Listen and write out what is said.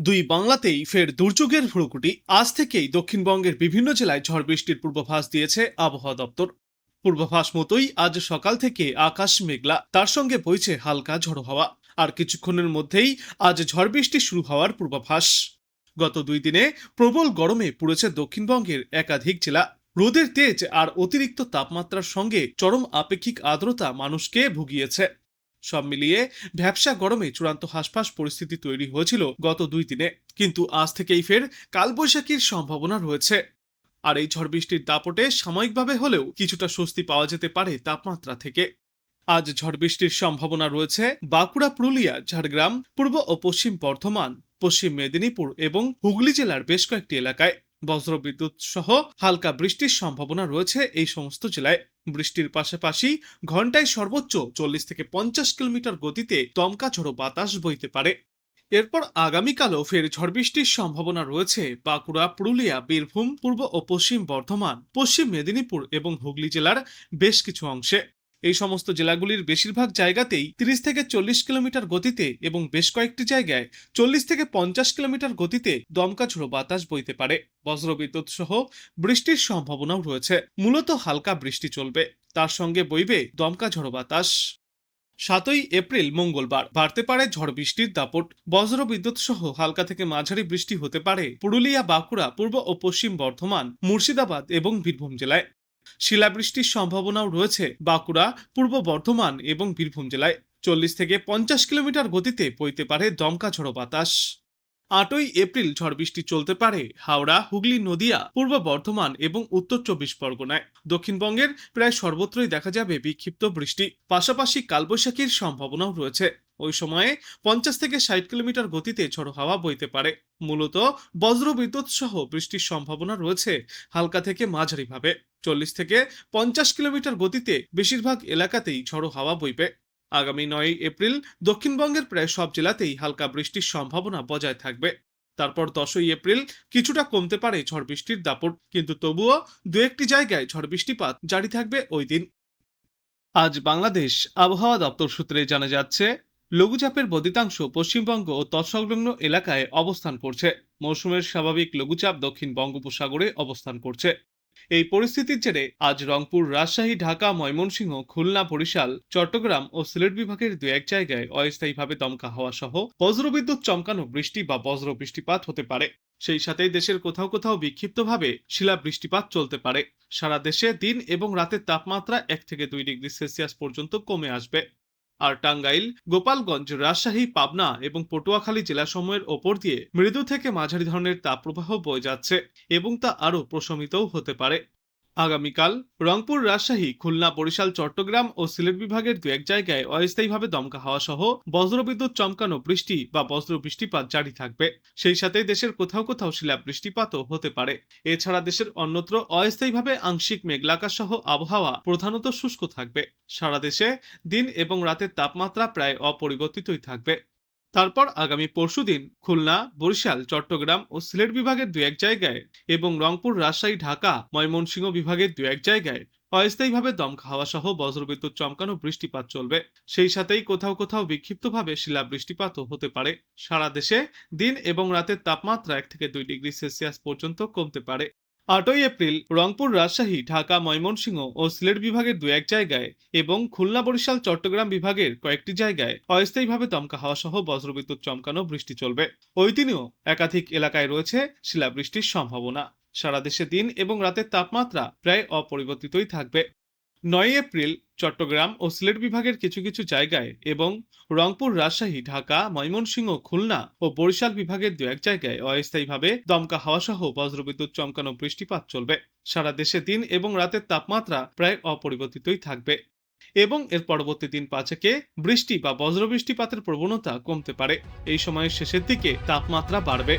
দুই বাংলাতেই ফের দুর্যোগের ভ্রুকুটি। আজ থেকেই দক্ষিণবঙ্গের বিভিন্ন জেলায় ঝড় বৃষ্টির পূর্বাভাস দিয়েছে আবহাওয়া দপ্তর। পূর্বাভাস মতোই আজ সকাল থেকে আকাশ মেঘলা, তার সঙ্গে বইছে হালকা ঝড়ো হাওয়া। আর কিছুক্ষণের মধ্যেই আজ ঝড় বৃষ্টি শুরু হওয়ার পূর্বাভাস। গত 2 দিনে প্রবল গরমে পুড়েছে দক্ষিণবঙ্গের একাধিক জেলা। রোদের তেজ আর অতিরিক্ত তাপমাত্রার সঙ্গে চরম আপেক্ষিক আর্দ্রতা মানুষকে ভুগিয়েছে। সব মিলিয়ে ভ্যাপসা গরমে চূড়ান্ত হাসফাস পরিস্থিতি তৈরি হয়েছিল গত 2 দিনে। কিন্তু আজ থেকেই ফের কালবৈশাখীর সম্ভাবনা রয়েছে। আর এই ঝড় বৃষ্টির দাপটে সাময়িকভাবে হলেও কিছুটা স্বস্তি পাওয়া যেতে পারে তাপমাত্রা থেকে। আজ ঝড় বৃষ্টির সম্ভাবনা রয়েছে বাঁকুড়া, পুরুলিয়া, ঝাড়গ্রাম, পূর্ব ও পশ্চিম বর্ধমান, পশ্চিম মেদিনীপুর এবং হুগলি জেলার বেশ কয়েকটি এলাকায়। বজ্রবিদ্যুৎ সহ হালকা বৃষ্টির সম্ভাবনা রয়েছে এই সমস্ত জেলায়। বৃষ্টির পাশাপাশি ঘন্টায় সর্বোচ্চ 40 থেকে 50 কিলোমিটার গতিতে দমকা ঝড়ো বাতাস বইতে পারে। এরপর আগামীকালও ফের ঝড় বৃষ্টির সম্ভাবনা রয়েছে বাঁকুড়া, পুরুলিয়া, বীরভূম, পূর্ব ও পশ্চিম বর্ধমান, পশ্চিম মেদিনীপুর এবং হুগলি জেলার বেশ কিছু অংশে। এই সমস্ত জেলাগুলির বেশিরভাগ জায়গাতেই 30 থেকে 40 কিলোমিটার গতিতে এবং বেশ কয়েকটি জায়গায় 40 থেকে 50 কিলোমিটার গতিতে দমকা ঝোড়ো বাতাস বইতে পারে। বজ্রবিদ্যুৎ সহ বৃষ্টির সম্ভাবনাও রয়েছে। মূলত হালকা বৃষ্টি চলবে, তার সঙ্গে বইবে দমকা ঝোড়ো বাতাস। 7 এপ্রিল মঙ্গলবার বাড়তে পারে ঝড় বৃষ্টির দাপট। বজ্রবিদ্যুৎ সহ হালকা থেকে মাঝারি বৃষ্টি হতে পারে পুরুলিয়া, বাঁকুড়া, পূর্ব ও পশ্চিম বর্ধমান, মুর্শিদাবাদ এবং বীরভূম জেলায়। শিলাবৃষ্টির সম্ভাবনাও রয়েছে বাঁকুড়া, পূর্ব বর্ধমান এবং বীরভূম জেলায়। 40 থেকে 50 কিলোমিটার গতিতে বইতে পারে দমকা ঝড়ো বাতাস। 8 এপ্রিল ঝড় বৃষ্টি চলতে পারে হাওড়া, হুগলি, নদিয়া, পূর্ব বর্ধমান এবং উত্তর 24 পরগনায়। দক্ষিণবঙ্গের প্রায় সর্বত্রই দেখা যাবে বিক্ষিপ্ত বৃষ্টি, পাশাপাশি কালবৈশাখীর সম্ভাবনাও রয়েছে। ওই সময়ে 50 থেকে 60 কিলোমিটার গতিতে ঝড়ো হাওয়া বইতে পারে। মূলত বজ্রবিদ্যুৎ সহ বৃষ্টির সম্ভাবনা রয়েছে হালকা থেকে মাঝারিভাবে। 40 থেকে 50 কিলোমিটার গতিতে বেশিরভাগ এলাকাতেই ঝড়ো হাওয়া বইবে। আগামী 9 এপ্রিল দক্ষিণবঙ্গের প্রায় সব জেলাতেই হালকা বৃষ্টির সম্ভাবনা বজায় থাকবে। তারপর 10 এপ্রিল কিছুটা কমতে পারে ঝড় বৃষ্টির দাপট, কিন্তু তবুও দু একটি জায়গায় ঝড় বৃষ্টিপাত জারি থাকবে ওই দিন। আজ বাংলাদেশ আবহাওয়া দপ্তর সূত্রে জানা যাচ্ছে, লঘুচাপের বদিতাংশ পশ্চিমবঙ্গ ও তৎসংলগ্ন এলাকায় অবস্থান করছে। মৌসুমের স্বাভাবিক লঘুচাপ দক্ষিণ বঙ্গোপসাগরে অবস্থান করছে। এই পরিস্থিতির জেরে আজ রংপুর, রাজশাহী, ঢাকা, ময়মনসিংহ, খুলনা, বরিশাল, চট্টগ্রাম ও সিলেট বিভাগের দু এক জায়গায় অস্থায়ীভাবে দমকা হাওয়া সহ বজ্রবিদ্যুৎ চমকানো বৃষ্টি বা বজ্র বৃষ্টিপাত হতে পারে। সেই সাথেই দেশের কোথাও কোথাও বিক্ষিপ্তভাবে শিলা বৃষ্টিপাত চলতে পারে। সারা দেশে দিন এবং রাতের তাপমাত্রা 1 থেকে 2 ডিগ্রি সেলসিয়াস পর্যন্ত কমে আসবে। আর টাঙ্গাইল, গোপালগঞ্জ, রাজশাহী, পাবনা এবং পটুয়াখালী জেলাসমূহের ওপর দিয়ে মৃদু থেকে মাঝারি ধরনের তাপপ্রবাহ বয়ে যাচ্ছে এবং তা আরও প্রশমিতও হতে পারে। আগামীকাল রংপুর, রাজশাহী, খুলনা, বরিশাল, চট্টগ্রাম ও সিলেট বিভাগের দু এক জায়গায় অস্থায়ীভাবে দমকা হাওয়া সহ বজ্রবিদ্যুৎ চমকানো বৃষ্টি বা বজ্র বৃষ্টিপাত জারি থাকবে। সেই সাথে দেশের কোথাও কোথাও শিলা বৃষ্টিপাতও হতে পারে। এছাড়া দেশের অন্যত্র অস্থায়ীভাবে আংশিক মেঘলাকাশ সহ আবহাওয়া প্রধানত শুষ্ক থাকবে। সারা দেশে দিন এবং রাতের তাপমাত্রা প্রায় অপরিবর্তিতই থাকবে। তারপর আগামী পরশুদিন খুলনা, বরিশাল, চট্টগ্রাম ও সিলেট বিভাগের দু এক জায়গায় এবং রংপুর, রাজশাহী, ঢাকা, ময়মনসিংহ বিভাগের দু এক জায়গায় অস্থায়ীভাবে দমকা হাওয়া সহ বজ্রবিদ্যুৎ চমকানো বৃষ্টিপাত চলবে। সেই সাথেই কোথাও কোথাও বিক্ষিপ্তভাবে শিলা বৃষ্টিপাতও হতে পারে। সারা দেশে দিন এবং রাতের তাপমাত্রা 1 থেকে 2 ডিগ্রি সেলসিয়াস পর্যন্ত কমতে পারে। 8 এপ্রিল রংপুর, রাজশাহী, ঢাকা, ময়মনসিংহ ও সিলেট বিভাগের দু এক জায়গায় এবং খুলনা, বরিশাল, চট্টগ্রাম বিভাগের কয়েকটি জায়গায় অস্থায়ীভাবে দমকা হাওয়া সহ বজ্রবিদ্যুৎ চমকানো বৃষ্টি চলবে। ওই দিনেও একাধিক এলাকায় রয়েছে শিলাবৃষ্টির সম্ভাবনা। সারা দেশে দিন এবং রাতের তাপমাত্রা প্রায় অপরিবর্তিতই থাকবে। 9 এপ্রিল চট্টগ্রাম ও সিলেট বিভাগের কিছু কিছু জায়গায় এবং রংপুর, রাজশাহী, ঢাকা, ময়মনসিংহ, খুলনা ও বরিশাল বিভাগের দু এক জায়গায় অস্থায়ীভাবে দমকা হাওয়া সহ বজ্রবিদ্যুৎ চমকানো বৃষ্টিপাত চলবে। সারা দেশে দিন এবং রাতের তাপমাত্রা প্রায় অপরিবর্তিতই থাকবে এবং এর পরবর্তী দিন 5 বৃষ্টি বা বজ্র বৃষ্টিপাতের প্রবণতা কমতে পারে। এই সময়ের শেষের দিকে তাপমাত্রা বাড়বে।